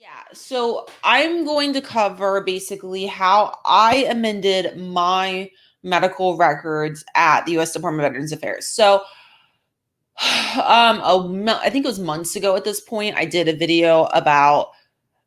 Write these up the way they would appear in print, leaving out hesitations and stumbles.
Yeah, so I'm going to cover basically how I amended my medical records at the U.S. Department of Veterans Affairs. So, I think it was months ago at this point, I did a video about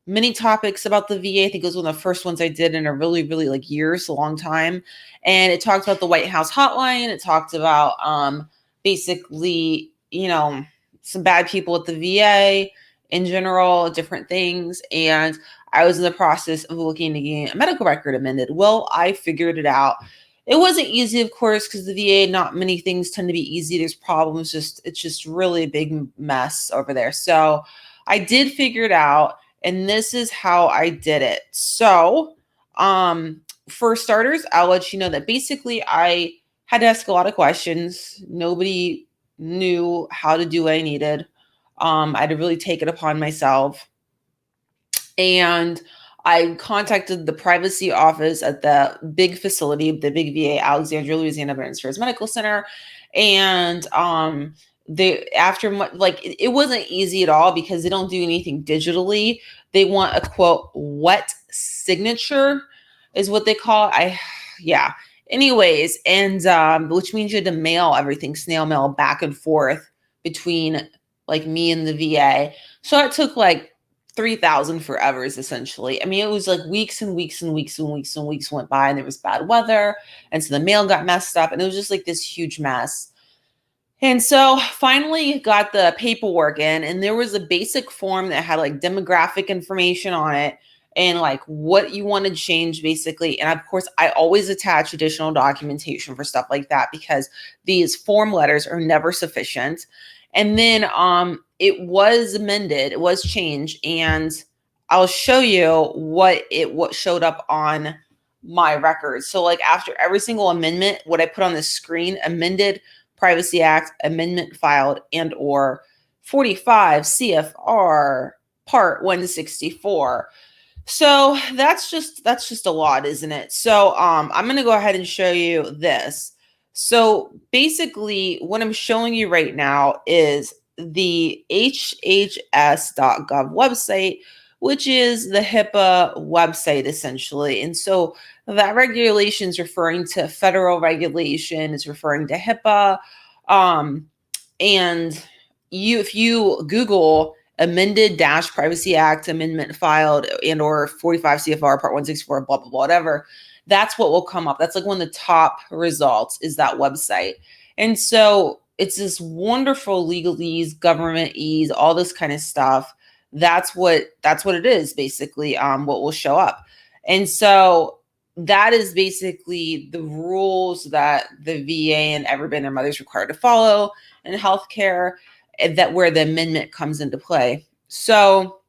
many topics about the VA. I think it was one of the first ones I did in a really, really like years, a long time. And it talked about the White House hotline. It talked about basically, some bad people at the VA in general, different things. And I was in the process of looking to get a medical record amended. Well, I figured it out. It wasn't easy, of course, because the VA, not many things tend to be easy. There's problems, it's just really a big mess over there. So I did figure it out, and this is how I did it. So, for starters, I'll let you know that basically I had to ask a lot of questions. Nobody knew how to do what I needed. I had to really take it upon myself. And I contacted the privacy office at the big facility, the big VA, Alexandria, Louisiana Veterans Affairs Medical Center. And it wasn't easy at all because they don't do anything digitally. They want a quote wet signature is what they call it. Yeah. Anyways, and which means you had to mail everything, snail mail back and forth between like me and the VA. So it took like 3,000 forevers essentially. I mean, it was like weeks and weeks and weeks and weeks and weeks went by, and there was bad weather, and so the mail got messed up, and it was just like this huge mess. And so finally got the paperwork in, and there was a basic form that had like demographic information on it and like what you want to change basically. And of course, I always attach additional documentation for stuff like that because these form letters are never sufficient. And then it was amended, it was changed, and I'll show you what showed up on my records. So like after every single amendment, what I put on the screen: amended Privacy Act amendment filed and or 45 CFR part 164. So that's just a lot, isn't it? So I'm going to go ahead and show you this. So basically what I'm showing you right now is the hhs.gov website, which is the HIPAA website essentially. And so that regulation is referring to federal regulation, is referring to HIPAA. And if you Google amended dash Privacy Act amendment filed and or 45 CFR part 164, blah, blah, blah, whatever, that's what will come up. That's like one of the top results is that website. And so it's this wonderful legalese, government ease, all this kind of stuff. That's what it is basically, what will show up. And so that is basically the rules that the VA and everybody and their mother is required to follow in healthcare, that where the amendment comes into play. So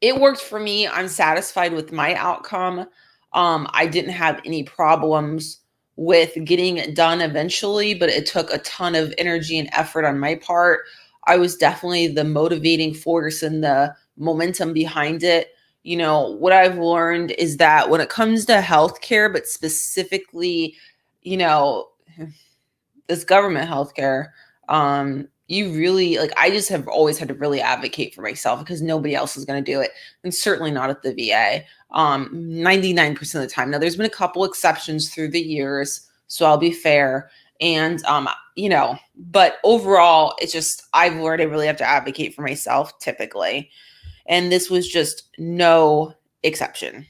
it worked for me. I'm satisfied with my outcome. I didn't have any problems with getting it done eventually, but it took a ton of energy and effort on my part. I was definitely the motivating force and the momentum behind it. You know, what I've learned is that when it comes to healthcare, but specifically, this government healthcare, you really like, I just have always had to really advocate for myself because nobody else is going to do it. And certainly not at the VA. 99% of the time. Now there's been a couple exceptions through the years, so I'll be fair. And, but overall, it's just, I've learned I really have to advocate for myself typically. And this was just no exception.